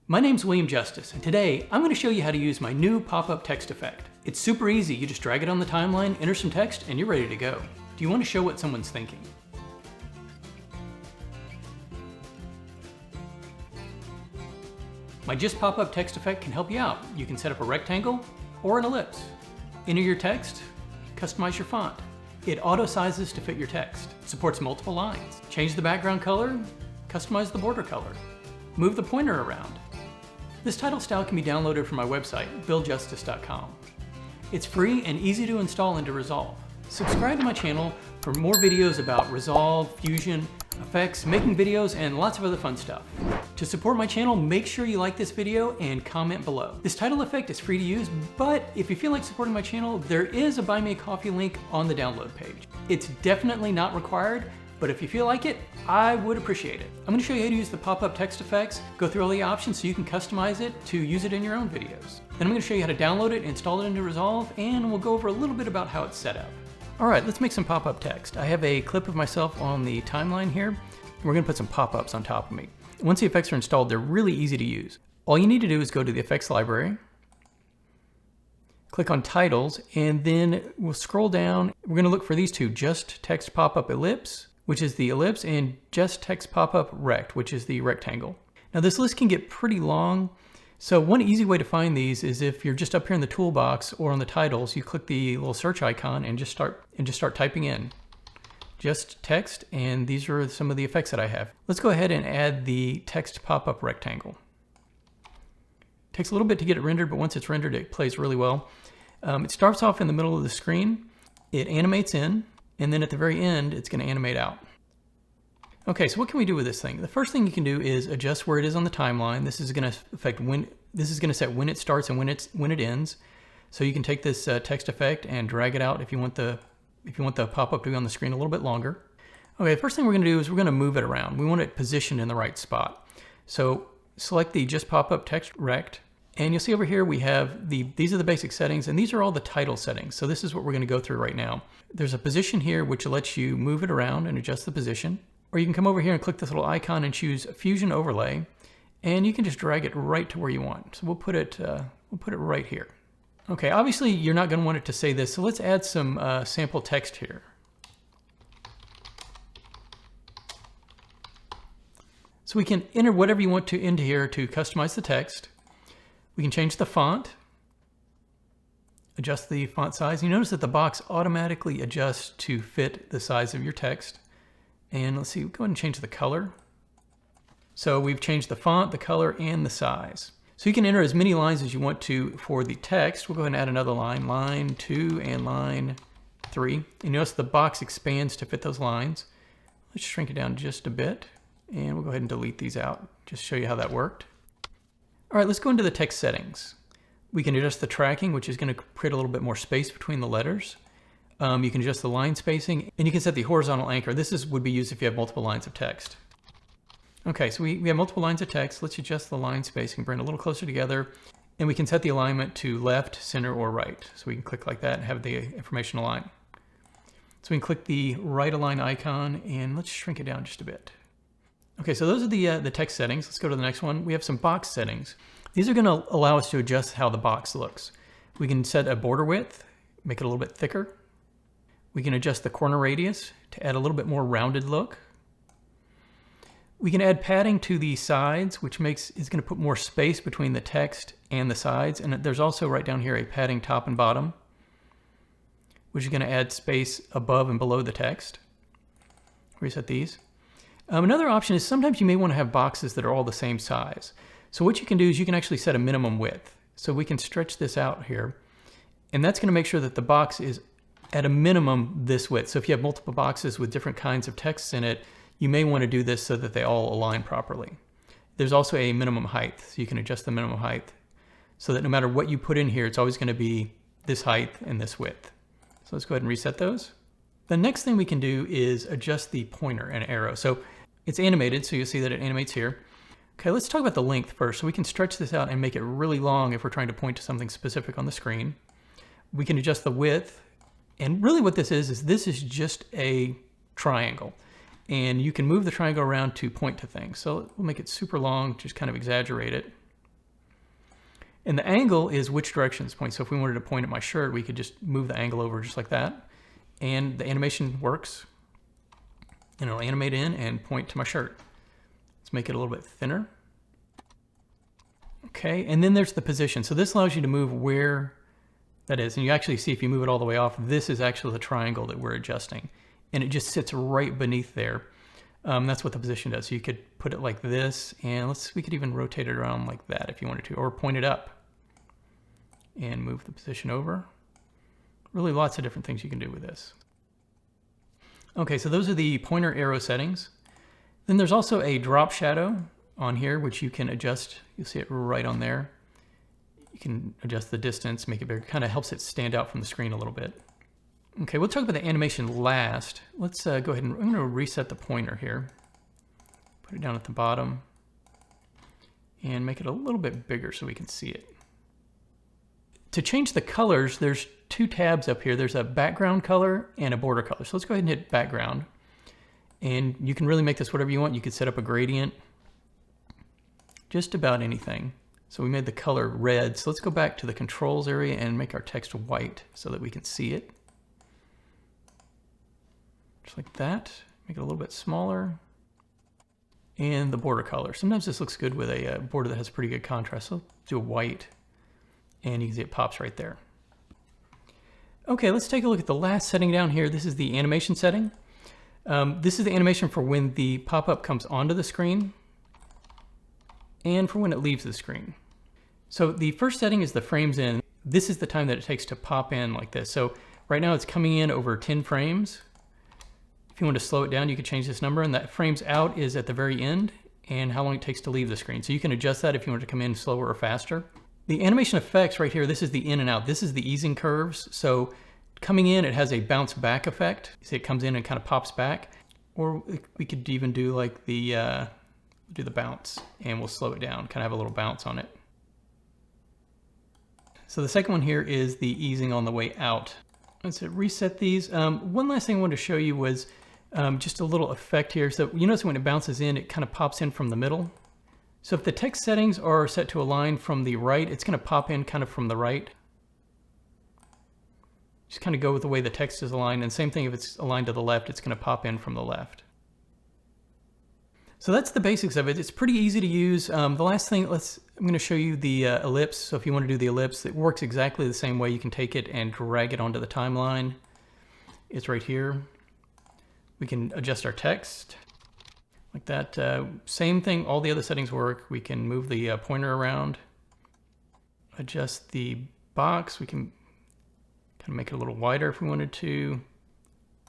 My name's William Justice, and today I'm going to show you how to use my new pop-up text effect. It's super easy. You just drag it on the timeline, enter some text, and you're ready to go. Do you want to show what someone's thinking? My Just Pop-Up text effect can help you out. You can set up a rectangle or an ellipse. Enter your text, customize your font. It auto-sizes to fit your text. Supports multiple lines. Change the background color, customize the border color. Move the pointer around. This title style can be downloaded from my website, billjustice.com. It's free and easy to install into Resolve. Subscribe to my channel for more videos about Resolve, Fusion, effects, making videos, and lots of other fun stuff. To support my channel, make sure you like this video and comment below. This title effect is free to use, but if you feel like supporting my channel, there is a Buy Me a Coffee link on the download page. It's definitely not required, but if you feel like it, I would appreciate it. I'm going to show you how to use the pop-up text effects, go through all the options so you can customize it to use it in your own videos. Then I'm going to show you how to download it, install it into Resolve, and we'll go over a little bit about how it's set up. All right, let's make some pop-up text. I have a clip of myself on the timeline here. We're going to put some pop-ups on top of me. Once the effects are installed, they're really easy to use. All you need to do is go to the effects library, click on titles, and then we'll scroll down. We're going to look for these two, Just Text Pop-Up Ellipse, which is the ellipse, and Just Text Pop-Up Rect, which is the rectangle. Now this list can get pretty long, so one easy way to find these is if you're just up here in the toolbox or on the titles, you click the little search icon and just start typing in Just Text, and these are some of the effects that I have. Let's go ahead and add the text pop-up rectangle. Takes a little bit to get it rendered, but once it's rendered, it plays really well. It starts off in the middle of the screen, it animates in, and then at the very end, it's going to animate out. Okay, so what can we do with this thing? The first thing you can do is adjust where it is on the timeline. This is going to affect set when it starts and when it ends. So you can take this text effect and drag it out if you want the pop-up to be on the screen a little bit longer. Okay, the first thing we're going to do is we're going to move it around. We want it positioned in the right spot. So select the Just Pop-Up Text Rect, and you'll see over here we have these are the basic settings, and these are all the title settings. So this is what we're going to go through right now. There's a position here which lets you move it around and adjust the position. Or you can come over here and click this little icon and choose Fusion Overlay, and you can just drag it right to where you want. So we'll put it right here. Okay, obviously you're not going to want it to say this, so let's add some sample text here. So we can enter whatever you want to into here to customize the text. We can change the font, adjust the font size. You notice that the box automatically adjusts to fit the size of your text. And let's see, go ahead and change the color. So we've changed the font, the color, and the size. So you can enter as many lines as you want to for the text. We'll go ahead and add another line, line 2 and line 3. And notice the box expands to fit those lines. Let's shrink it down just a bit, and we'll go ahead and delete these out, just to show you how that worked. All right, let's go into the text settings. We can adjust the tracking, which is going to create a little bit more space between the letters. You can adjust the line spacing, and you can set the horizontal anchor. This would be used if you have multiple lines of text. Okay, so we have multiple lines of text. Let's adjust the line spacing, bring it a little closer together, and we can set the alignment to left, center, or right. So we can click like that and have the information align. So we can click the right align icon, and let's shrink it down just a bit. Okay, so those are the text settings. Let's go to the next one. We have some box settings. These are going to allow us to adjust how the box looks. We can set a border width, make it a little bit thicker. We can adjust the corner radius to add a little bit more rounded look. We can add padding to the sides, which is going to put more space between the text and the sides. And there's also right down here a padding top and bottom, which is going to add space above and below the text. Reset these. Another option is sometimes you may want to have boxes that are all the same size. So what you can do is you can actually set a minimum width. So we can stretch this out here, and that's going to make sure that the box is at a minimum this width. So if you have multiple boxes with different kinds of texts in it, you may want to do this so that they all align properly. There's also a minimum height, so you can adjust the minimum height so that no matter what you put in here, it's always going to be this height and this width. So let's go ahead and reset those. The next thing we can do is adjust the pointer and arrow. So it's animated, so you'll see that it animates here. Okay, let's talk about the length first. So we can stretch this out and make it really long if we're trying to point to something specific on the screen. We can adjust the width. And really what this is this is just a triangle. And you can move the triangle around to point to things. So we'll make it super long, just kind of exaggerate it. And the angle is which direction it's pointing. So if we wanted to point at my shirt, we could just move the angle over just like that. And the animation works. And it'll animate in and point to my shirt. Let's make it a little bit thinner. Okay, and then there's the position. So this allows you to move where that is. And you actually see if you move it all the way off, this is actually the triangle that we're adjusting. And it just sits right beneath there. That's what the position does. So you could put it like this, and we could even rotate it around like that if you wanted to, or point it up and move the position over. Really lots of different things you can do with this. Okay, so those are the pointer arrow settings. Then there's also a drop shadow on here, which you can adjust. You'll see it right on there. You can adjust the distance, make it bigger. Kind of helps it stand out from the screen a little bit. Okay, we'll talk about the animation last. Let's go ahead and I'm going to reset the pointer here. Put it down at the bottom and make it a little bit bigger so we can see it. To change the colors, there's two tabs up here. There's a background color and a border color. So let's go ahead and hit background. And you can really make this whatever you want. You could set up a gradient, just about anything. So we made the color red. So let's go back to the controls area and make our text white so that we can see it. Just like that. Make it a little bit smaller. And the border color. Sometimes this looks good with a border that has pretty good contrast. So do a white, and you can see it pops right there. Okay, let's take a look at the last setting down here. This is the animation setting. This is the animation for when the pop-up comes onto the screen and for when it leaves the screen. So the first setting is the frames in. This is the time that it takes to pop in like this. So right now it's coming in over 10 frames. If you want to slow it down, you could change this number, and that frames out is at the very end and how long it takes to leave the screen. So you can adjust that if you want to come in slower or faster. The animation effects right here, this is the in and out. This is the easing curves. So coming in, it has a bounce back effect. See, it comes in and kind of pops back. Or we could even do like the bounce, and we'll slow it down, kind of have a little bounce on it. So the second one here is the easing on the way out. Let's reset these. One last thing I wanted to show you was just a little effect here. So you notice when it bounces in, it kind of pops in from the middle. So if the text settings are set to align from the right, it's going to pop in kind of from the right. Just kind of go with the way the text is aligned. And same thing if it's aligned to the left, it's going to pop in from the left. So that's the basics of it. It's pretty easy to use. The last thing, I'm going to show you the ellipse. So if you want to do the ellipse, it works exactly the same way. You can take it and drag it onto the timeline. It's right here. We can adjust our text like that. Same thing, all the other settings work. We can move the pointer around, adjust the box. We can kind of make it a little wider if we wanted to,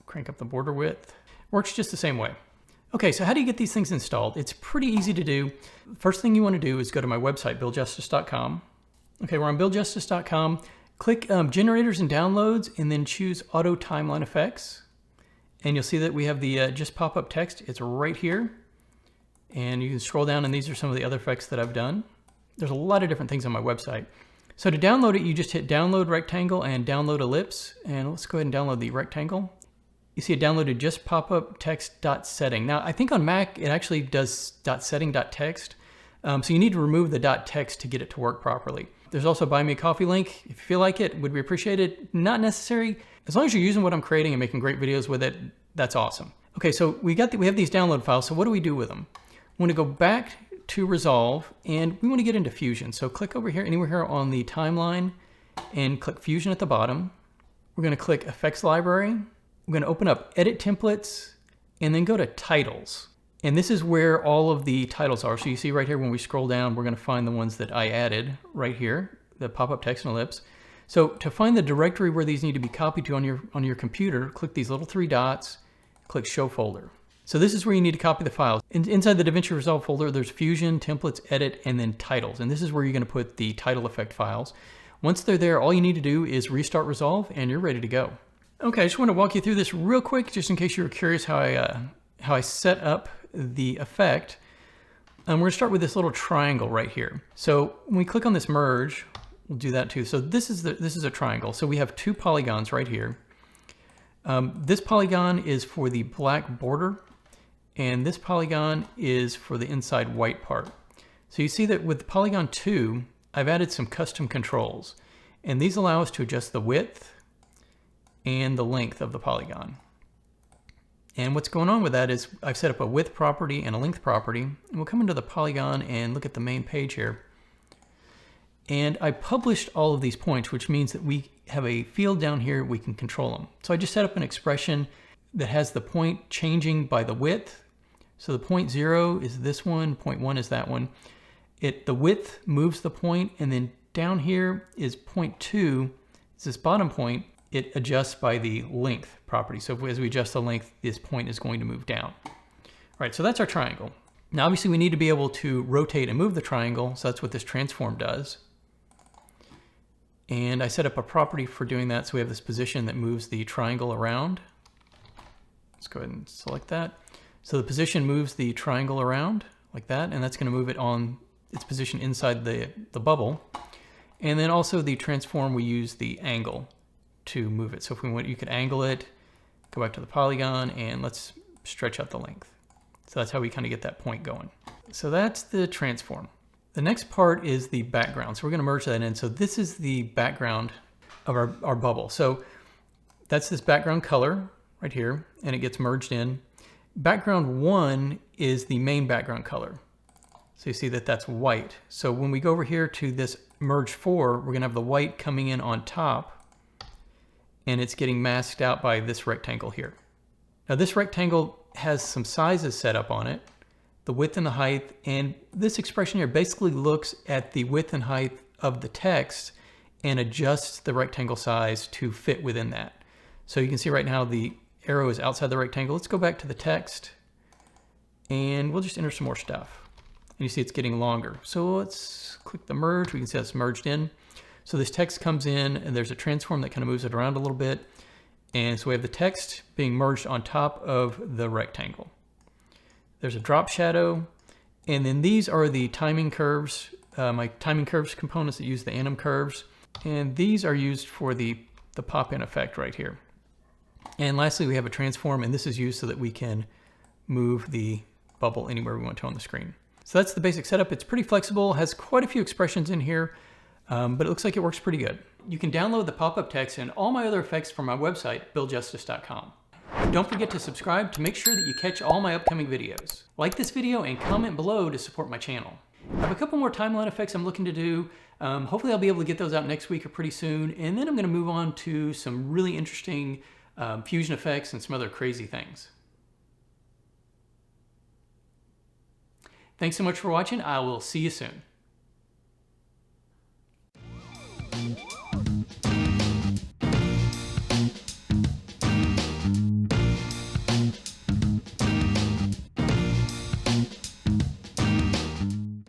crank up the border width. Works just the same way. Okay, so how do you get these things installed? It's pretty easy to do. First thing you want to do is go to my website, buildjustice.com. Okay, we're on buildjustice.com. Click Generators and Downloads, and then choose Auto Timeline Effects. And you'll see that we have the just pop-up text. It's right here. And you can scroll down, and these are some of the other effects that I've done. There's a lot of different things on my website. So to download it, you just hit Download Rectangle and Download Ellipse. And let's go ahead and download the rectangle. You see it downloaded just pop-up text.setting. Now, I think on Mac, it actually does .setting.text. So you need to remove the .text to get it to work properly. There's also a Buy Me a Coffee link. If you feel like it, would we appreciate it? Not necessary. As long as you're using what I'm creating and making great videos with it, that's awesome. Okay, so we have these download files. So what do we do with them? We want to go back to Resolve, and we want to get into Fusion. So click over here, anywhere here on the timeline, and click Fusion at the bottom. We're going to click Effects Library. We're going to open up Edit Templates, and then go to Titles. And this is where all of the titles are. So you see right here when we scroll down, we're going to find the ones that I added right here, the pop-up text and ellipse. So to find the directory where these need to be copied to on your computer, click these little three dots, click Show Folder. So this is where you need to copy the files. Inside the Davinci Resolve folder, there's Fusion, Templates, Edit, and then Titles. And this is where you're going to put the title effect files. Once they're there, all you need to do is restart Resolve, and you're ready to go. Okay, I just want to walk you through this real quick, just in case you were curious how I set up the effect. We're going to start with this little triangle right here. So when we click on this merge, we'll do that too. So this is a triangle. So we have two polygons right here. This polygon is for the black border, and this polygon is for the inside white part. So you see that with polygon 2, I've added some custom controls, and these allow us to adjust the width and the length of the polygon. And what's going on with that is I've set up a width property and a length property, and we'll come into the polygon and look at the main page here. And I published all of these points, which means that we have a field down here, we can control them. So I just set up an expression that has the point changing by the width. So the 0.0 is this one, 0.1 is that one. The width moves the point, and then down here is 0.2, it's this bottom point, it adjusts by the length property. So as we adjust the length, this point is going to move down. All right, so that's our triangle. Now obviously we need to be able to rotate and move the triangle, so that's what this transform does. And I set up a property for doing that, so we have this position that moves the triangle around. Let's go ahead and select that. So the position moves the triangle around like that, and that's going to move it on its position inside the bubble. And then also the transform, we use the angle to move it. So if we want, you could angle it, go back to the polygon, and let's stretch out the length. So that's how we kind of get that point going. So that's the transform. The next part is the background. So we're going to merge that in. So this is the background of our bubble. So that's this background color right here, and it gets merged in. Background 1 is the main background color. So you see that that's white. So when we go over here to this merge 4, we're going to have the white coming in on top, and it's getting masked out by this rectangle here. Now this rectangle has some sizes set up on it, the width and the height, and this expression here basically looks at the width and height of the text and adjusts the rectangle size to fit within that. So you can see right now the arrow is outside the rectangle. Let's go back to the text, and we'll just enter some more stuff. And you see it's getting longer. So let's click the merge. We can see that's merged in. So this text comes in, and there's a transform that kind of moves it around a little bit. And so we have the text being merged on top of the rectangle. There's a drop shadow, and then these are the timing curves, my timing curves components that use the anim curves. And these are used for the pop-in effect right here. And lastly, we have a transform, and this is used so that we can move the bubble anywhere we want to on the screen. So that's the basic setup. It's pretty flexible, has quite a few expressions in here, but it looks like it works pretty good. You can download the pop-up text and all my other effects from my website, BillJustice.com. Don't forget to subscribe to make sure that you catch all my upcoming videos. Like this video and comment below to support my channel. I have a couple more timeline effects I'm looking to do. Hopefully I'll be able to get those out next week or pretty soon, and then I'm going to move on to some really interesting fusion effects and some other crazy things. Thanks so much for watching. I will see you soon.